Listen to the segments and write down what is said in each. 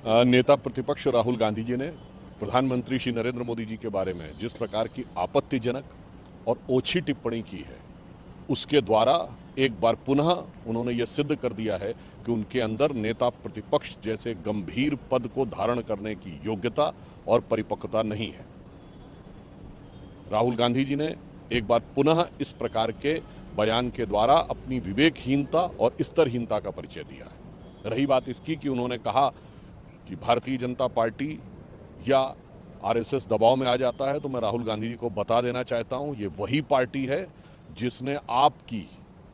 नेता प्रतिपक्ष राहुल गांधी जी ने प्रधानमंत्री श्री नरेंद्र मोदी जी के बारे में जिस प्रकार की आपत्तिजनक और ओछी टिप्पणी की है, उसके द्वारा एक बार पुनः उन्होंने ये सिद्ध कर दिया है कि उनके अंदर नेता प्रतिपक्ष जैसे गंभीर पद को धारण करने की योग्यता और परिपक्वता नहीं है। राहुल गांधी जी ने एक बार पुनः इस प्रकार के बयान के द्वारा अपनी विवेकहीनता और स्तरहीनता का परिचय दिया है। रही बात इसकी कि उन्होंने कहा कि भारतीय जनता पार्टी या आरएसएस दबाव में आ जाता है, तो मैं राहुल गांधी जी को बता देना चाहता हूं, ये वही पार्टी है जिसने आपकी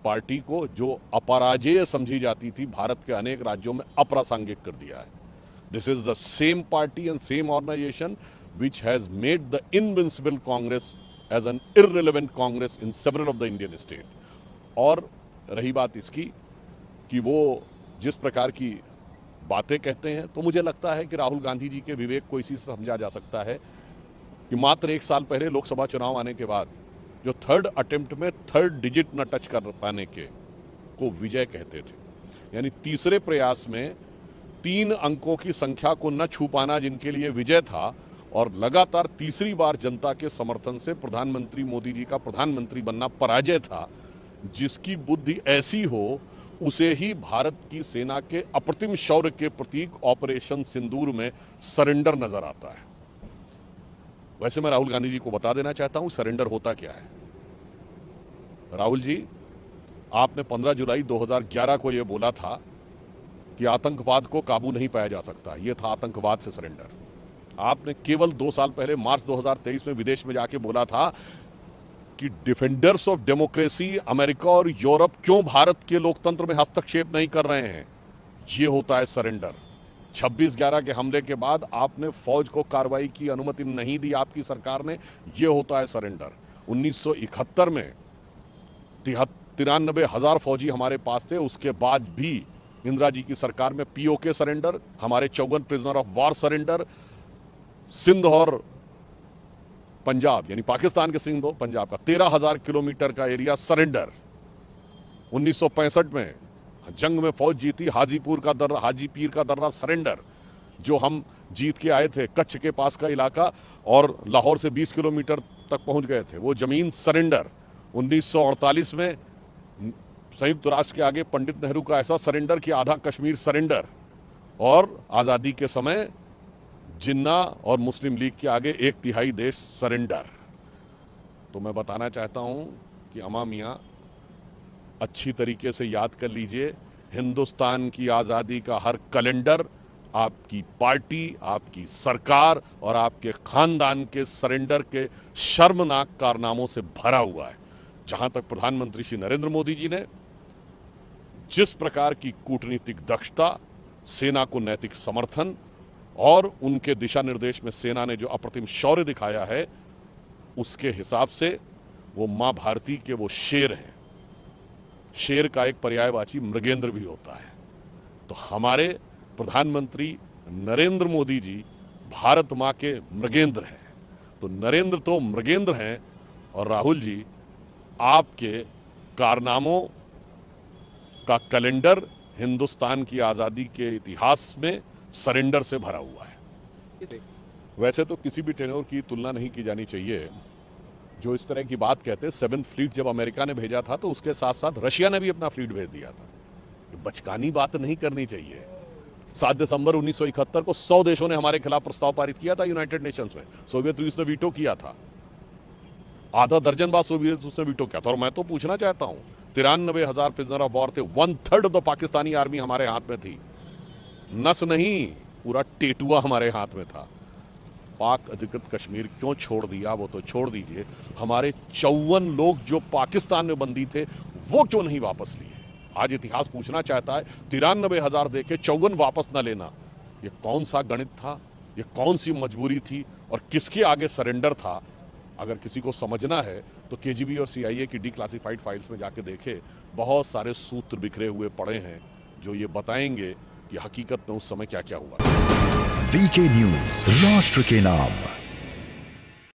पार्टी को, जो अपराजेय समझी जाती थी, भारत के अनेक राज्यों में अप्रासंगिक कर दिया है। This is the same party and same organisation which has made the invincible Congress as an irrelevant Congress in several of the Indian state। और रही बात इसकी कि वो जिस प्रकार की बातें कहते हैं, तो मुझे लगता है कि राहुल गांधी जी के विवेक को इसी से समझा जा सकता है कि मात्र एक साल पहले लोकसभा चुनाव आने के बाद जो थर्ड अटेम्प्ट में थर्ड डिजिट न टच कर पाने के को विजय कहते थे, यानी तीसरे प्रयास में 3 अंकों की संख्या को न छू पाना जिनके लिए विजय था, और लगातार तीसरी बार जनता के समर्थन से प्रधानमंत्री मोदी जी का प्रधानमंत्री बनना पराजय था। जिसकी बुद्धि ऐसी हो उसे ही भारत की सेना के अप्रतिम शौर्य के प्रतीक ऑपरेशन सिंदूर में सरेंडर नजर आता है। वैसे मैं राहुल गांधी जी को बता देना चाहता हूं सरेंडर होता क्या है। राहुल जी, आपने 15 जुलाई 2011 को यह बोला था कि आतंकवाद को काबू नहीं पाया जा सकता, यह था आतंकवाद से सरेंडर। आपने केवल 2 साल पहले मार्च 2023 में विदेश में जाके बोला था कि डिफेंडर्स ऑफ डेमोक्रेसी अमेरिका और यूरोप क्यों भारत के लोकतंत्र में हस्तक्षेप नहीं कर रहे हैं, ये होता है सरेंडर। 26/11 के हमले के बाद आपने फौज को कार्रवाई की अनुमति नहीं दी आपकी सरकार ने, ये होता है सरेंडर। 1971 में 93,000 फौजी हमारे पास थे, उसके बाद भी इंदिरा जी की सरकार में पीओके सरेंडर, हमारे 54 prisoner of war surrender, Sindh और पंजाब यानी पाकिस्तान के सिंध और पंजाब का 13,000 किलोमीटर का एरिया सरेंडर। 1965 में जंग में फौज जीती, हाजीपीर का दर्रा सरेंडर, जो हम जीत के आए थे, कच्छ के पास का इलाका और लाहौर से 20 किलोमीटर तक पहुंच गए थे, वो जमीन सरेंडर। 1948 में संयुक्त राष्ट्र के आगे पंडित नेहरू का ऐसा सरेंडर कि आधा कश्मीर सरेंडर, और आजादी के समय जिन्ना और मुस्लिम लीग के आगे 1/3 देश सरेंडर। तो मैं बताना चाहता हूं कि अम्मा मियां, अच्छी तरीके से याद कर लीजिए, हिंदुस्तान की आजादी का हर कैलेंडर आपकी पार्टी, आपकी सरकार और आपके खानदान के सरेंडर के शर्मनाक कारनामों से भरा हुआ है। जहां तक प्रधानमंत्री श्री नरेंद्र मोदी जी ने जिस प्रकार की कूटनीतिक दक्षता, सेना को नैतिक समर्थन और उनके दिशा निर्देश में सेना ने जो अप्रतिम शौर्य दिखाया है, उसके हिसाब से वो मां भारती के वो शेर हैं। शेर का एक पर्यायवाची मृगेंद्र भी होता है। तो हमारे प्रधानमंत्री नरेंद्र मोदी जी भारत मां के मृगेंद्र हैं। तो नरेंद्र तो मृगेंद्र हैं, और राहुल जी, आपके कारनामों का कैलेंडर हिंदुस्तान की आजादी के इतिहास में सरेंडर से भरा हुआ है। वैसे तो किसी भी टेनोर की तुलना नहीं की जानी चाहिए जो इस तरह की बात कहते हैं। 7th फ्लीट जब अमेरिका ने भेजा था, तो उसके साथ साथ रशिया ने भी अपना फ्लीट भेज दिया था। ये बचकानी बात नहीं करनी चाहिए। 7 दिसंबर 1971 को 100 देशों ने हमारे खिलाफ प्रस्ताव पारित किया था यूनाइटेड नेशंस में। सोवियत रूस ने वीटो किया था, आधा दर्जन बाद सोवियत रूस ने वीटो किया था। और मैं तो पूछना चाहता हूं, 93,000 प्रिजनर ऑफ वॉर थे, 1/3 ऑफ द पाकिस्तानी आर्मी हमारे हाथ में थी। नस नहीं, पूरा टेटुआ हमारे हाथ में था। पाक अधिकृत कश्मीर क्यों छोड़ दिया वो तो छोड़ दीजिए, हमारे 54 लोग जो पाकिस्तान में बंदी थे वो क्यों नहीं वापस लिए। आज इतिहास पूछना चाहता है, 93,000 देके 54 वापस न लेना, ये कौन सा गणित था, ये कौन सी मजबूरी थी, और किसके आगे सरेंडर था। अगर किसी को समझना है तो केजीबी और सीआईए की डिक्लासिफाइड फाइल्स में जाके देखे, बहुत सारे सूत्र बिखरे हुए पड़े हैं जो ये बताएंगे कि हकीकत में उस समय क्या क्या हुआ। वीके न्यूज, राष्ट्र के नाम।